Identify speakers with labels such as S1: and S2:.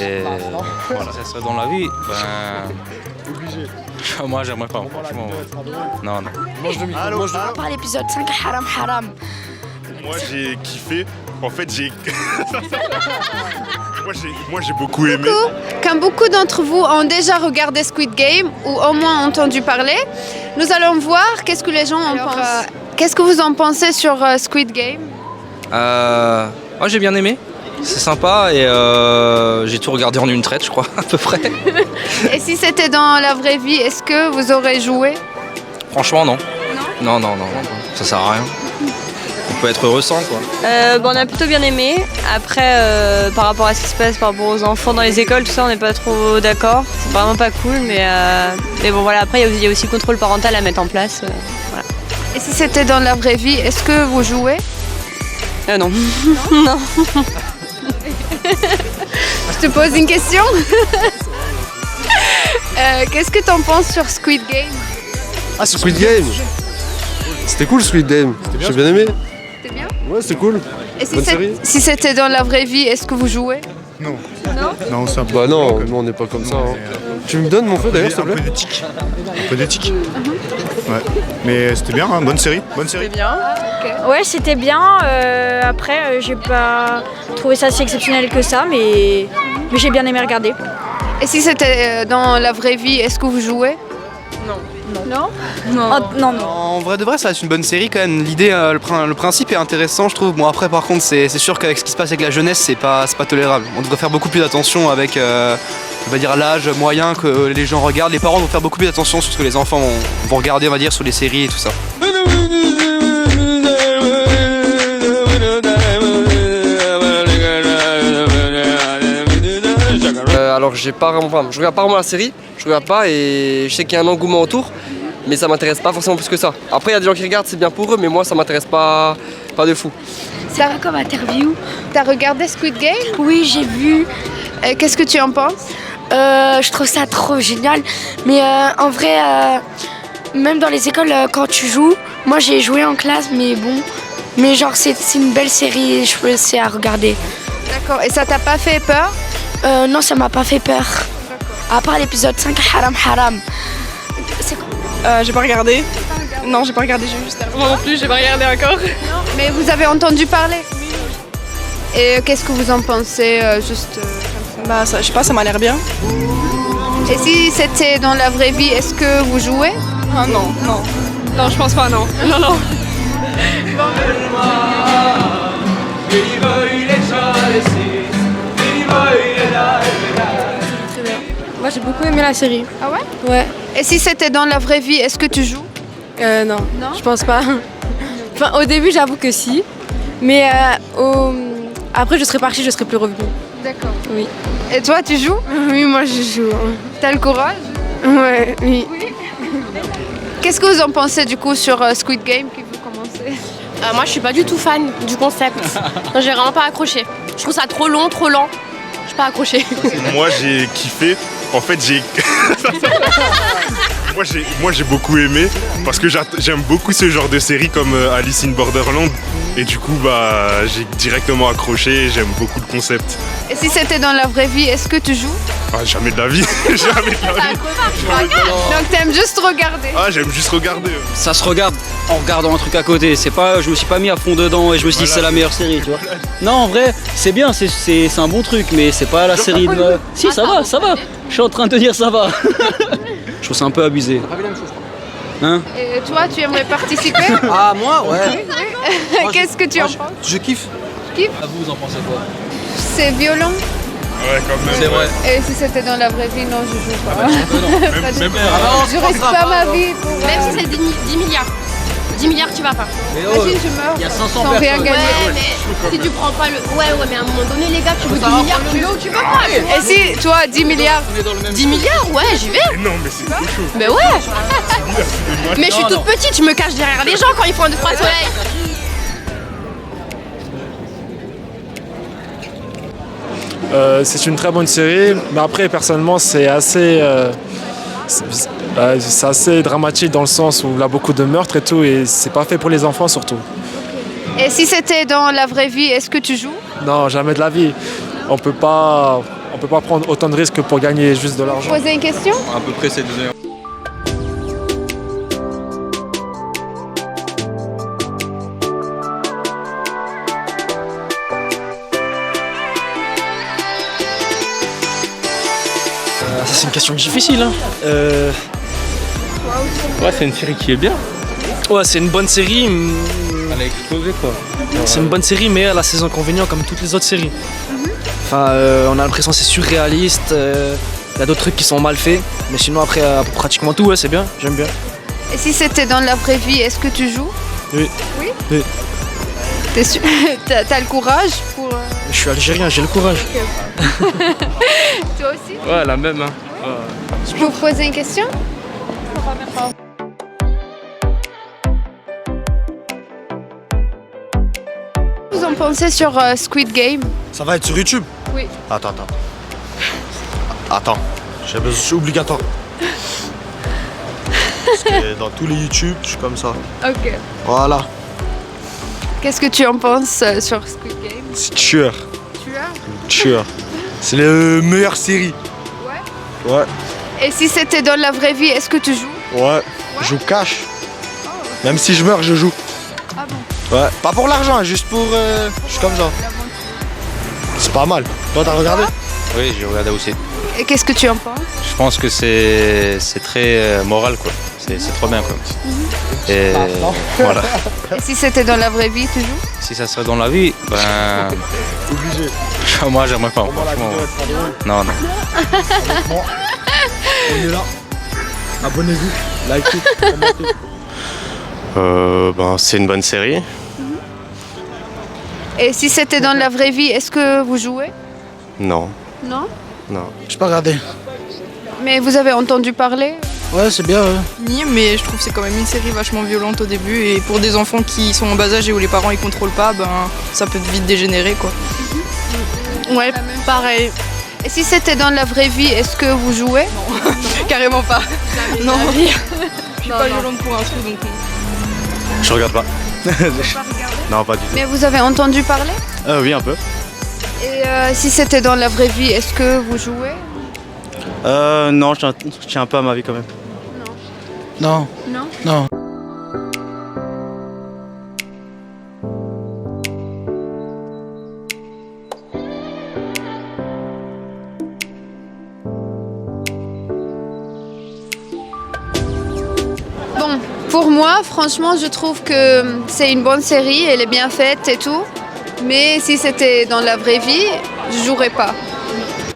S1: Et voilà, ça serait dans la vie, ben. Moi, j'aimerais pas, franchement. Non, non.
S2: On parle l'épisode 5, Haram Haram.
S3: Moi, j'ai kiffé. En fait, moi, j'ai beaucoup aimé.
S4: Comme beaucoup d'entre vous ont déjà regardé Squid Game ou au moins entendu parler, nous allons voir qu'est-ce que les gens en pensent. Qu'est-ce que vous en pensez sur Squid Game?
S1: Moi, j'ai bien aimé. C'est sympa et j'ai tout regardé en une traite, je crois, à peu près.
S4: Et si c'était dans la vraie vie, est-ce que vous aurez joué?
S1: Franchement, non. Non. Ça sert à rien. On peut être heureux sans, quoi.
S5: On a plutôt bien aimé. Après, par rapport à ce qui se passe par rapport aux enfants dans les écoles, tout ça, on n'est pas trop d'accord. C'est vraiment pas cool, mais bon, voilà. Après, il y a aussi le contrôle parental à mettre en place. Voilà.
S4: Et si c'était dans la vraie vie, est-ce que vous jouez?
S5: Non. Non.
S4: Je te pose une question. Qu'est-ce que tu en penses sur Squid Game?
S6: Ah, Squid Game. C'était cool Squid Game. J'ai bien aimé.
S4: C'était bien?
S6: Ouais, c'était cool.
S4: Et
S6: Bonne série.
S4: si c'était dans la vraie vie, est-ce que vous jouez?
S3: Non.
S4: Non?
S3: Non, c'est un peu.
S6: Bah non, nous on n'est pas comme ça. Hein. Tu me donnes mon feu d'ailleurs, s'il te plaît?
S3: Un peu d'éthique. Ouais. Mais c'était bien, hein, bonne série.
S5: C'est bien.
S2: Ouais, c'était bien. Après, j'ai pas trouvé ça si exceptionnel que ça, mais j'ai bien aimé regarder.
S4: Et si c'était dans la vraie vie, est-ce que vous jouez?
S5: Non.
S4: Non?
S2: Non.
S7: En vrai de vrai, ça reste une bonne série quand même. L'idée, le principe est intéressant, je trouve. Bon, après, par contre, c'est sûr qu'avec ce qui se passe avec la jeunesse, c'est pas tolérable. On devrait faire beaucoup plus d'attention avec, on va dire, l'âge moyen que les gens regardent. Les parents vont faire beaucoup plus d'attention sur ce que les enfants vont regarder, on va dire, sur les séries et tout ça.
S8: Alors je regarde pas vraiment la série, je regarde pas et je sais qu'il y a un engouement autour, mais ça m'intéresse pas forcément plus que ça. Après il y a des gens qui regardent, c'est bien pour eux, mais moi ça m'intéresse pas de fou.
S2: C'est quoi comme interview?
S4: T'as regardé Squid Game?
S2: Oui, j'ai vu.
S4: Qu'est-ce que tu en penses?
S2: Je trouve ça trop génial. Mais en vrai, même dans les écoles, quand tu joues, moi j'ai joué en classe, mais bon. Mais genre, c'est une belle série, c'est à regarder.
S4: D'accord. Et ça t'a pas fait peur?
S2: Non, ça m'a pas fait peur. À part l'épisode 5, Haram Haram. C'est quoi?
S5: J'ai pas regardé. Non, j'ai pas regardé, j'ai juste. Moi non plus, j'ai pas regardé encore.
S4: Mais vous avez entendu parler? Et qu'est-ce que vous en pensez juste comme
S5: Bah, ça, je sais pas, ça m'a l'air bien.
S4: ça? Et si c'était dans la vraie vie, est-ce que vous jouez?
S5: Ah non. Non, je pense pas, non. Non.
S9: Moi j'ai beaucoup aimé la série.
S4: Ah ouais?
S9: Ouais.
S4: Et si c'était dans la vraie vie, est-ce que tu joues?
S9: Non, je pense pas. Enfin au début j'avoue que si. Mais après je serais partie, je serais plus revenue.
S4: D'accord.
S9: Oui.
S4: Et toi, tu joues?
S9: Oui, moi je joue.
S4: T'as le courage?
S9: Ouais, oui.
S4: Qu'est-ce que vous en pensez du coup sur Squid Game qui veut commencer?
S10: Moi je suis pas du tout fan du concept. Non, j'ai vraiment pas accroché. Je trouve ça trop long, trop lent. Je suis pas accroché.
S3: Moi, j'ai kiffé. En fait, Moi j'ai beaucoup aimé parce que j'aime beaucoup ce genre de série comme Alice in Borderland et du coup j'ai directement accroché, j'aime beaucoup le concept.
S4: Et si c'était dans la vraie vie, est-ce que tu joues?
S3: Ah, jamais de la vie, jamais de la vie.
S4: Donc t'aimes juste regarder?
S3: Ah, j'aime juste regarder.
S11: Ça se regarde en regardant un truc à côté, c'est pas, je me suis pas mis à fond dedans et je me suis dit que c'est la meilleure série, tu vois. Non, en vrai, c'est bien, c'est un bon truc, mais c'est pas la série de... Si, ça va, je suis en train de te dire ça va. Je trouve ça un peu abusé. Hein?
S4: Et toi, tu aimerais participer?
S7: Ah, moi, ouais.
S4: Qu'est-ce que tu en penses?
S7: Je kiffe.
S4: Tu kiffes?
S11: Vous en pensez quoi?
S4: C'est violent?
S3: Ouais, quand même.
S11: C'est vrai.
S4: Et si c'était dans la vraie vie, non, je joue pas.
S3: Même
S4: Je risque pas ma vie pour...
S10: Même si c'est 10 milliards. 10 milliards, tu vas pas.
S4: Imagine, je meurs
S11: Il y a 500
S4: sans rien
S11: personnes.
S4: gagner.
S10: Ouais, mais si tu prends pas le. Ouais, mais à un moment donné, les gars, tu veux 10 milliards, tu veux ou tu veux pas? tu vois.
S4: Et si, toi, 10 milliards?
S10: 10 milliards, ouais, j'y vais.
S3: Mais non, mais c'est trop chaud.
S10: Mais ouais. Mais je suis toute petite, je me cache derrière les gens quand ils font un 2-3 soleil.
S12: C'est une très bonne série, mais après personnellement c'est assez dramatique dans le sens où il y a beaucoup de meurtres et tout et c'est pas fait pour les enfants surtout.
S4: Et si c'était dans la vraie vie, est-ce que tu joues?
S12: Non, jamais de la vie. On peut pas on peut pas prendre autant de risques pour gagner juste de l'argent.
S4: Poser une question?
S1: À peu près c'est 2 heures.
S13: Ça c'est une question difficile. Hein.
S14: Ouais, c'est une série qui est bien.
S13: Ouais, c'est une bonne série.
S14: Elle a explosé quoi.
S13: C'est une bonne série, mais elle a ses inconvénients comme toutes les autres séries. Enfin, on a l'impression que c'est surréaliste. Il y a d'autres trucs qui sont mal faits. Mais sinon, après, pratiquement tout, ouais, c'est bien. J'aime bien.
S4: Et si c'était dans la vraie vie, est-ce que tu joues?
S13: Oui.
S4: Oui?
S13: Oui.
S4: T'es sûr? T'as le courage pour...
S13: Je suis algérien, j'ai le courage.
S4: Toi aussi?
S14: Ouais, la même. Hein.
S4: Je peux vous poser une question? Qu'est-ce que vous en pensez sur Squid Game?
S15: Ça va être sur YouTube?
S4: Oui.
S15: Attends. C'est obligatoire. Parce que dans tous les YouTube, je suis comme ça.
S4: Ok.
S15: Voilà.
S4: Qu'est-ce que tu en penses sur Squid Game?
S15: C'est tueur.
S4: Tueur?
S15: Tueur. C'est la meilleure série.
S4: Ouais.
S15: Ouais.
S4: Et si c'était dans la vraie vie, est-ce que tu joues?
S15: Ouais. Je joue cash. Même si je meurs, je joue.
S4: Ah bon?
S15: Ouais. Pas pour l'argent, juste pour... je suis comme ça. C'est pas mal. Toi, t'as regardé?
S16: Oui, j'ai regardé aussi.
S4: Et qu'est-ce que tu en penses?
S16: Je pense que c'est très moral quoi. C'est trop bien quoi. Et voilà.
S4: Et si c'était dans la vraie vie, tu joues?
S16: Si ça serait dans la vie, ben.
S15: Obligé.
S16: Moi j'aimerais pas. Franchement. Non.
S15: On est là. Abonnez-vous, likez, commentez.
S6: Ben, c'est une bonne série.
S4: Et si c'était dans la vraie vie, est-ce que vous jouez?
S6: Non.
S4: Non?
S6: Non.
S15: J'ai pas regardé.
S4: Mais vous avez entendu parler?
S15: Ouais, c'est bien.
S17: Mais je trouve que c'est quand même une série vachement violente au début et pour des enfants qui sont en bas âge et où les parents ils contrôlent pas, ben ça peut vite dégénérer quoi.
S10: Ouais, pareil.
S4: Et si c'était dans la vraie vie, est-ce que vous jouez?
S17: Non, carrément pas. Non, je suis pas violente pour un truc donc.
S6: Je regarde pas. Non, pas du tout.
S4: Mais vous avez entendu parler?
S6: Oui, un peu.
S4: Et si c'était dans la vraie vie, est-ce que vous jouez?
S6: Non, je tiens un peu à ma vie quand même.
S15: Non.
S4: Non?
S15: Non.
S4: Bon, pour moi, franchement, je trouve que c'est une bonne série, elle est bien faite et tout. Mais si c'était dans la vraie vie, je jouerais pas.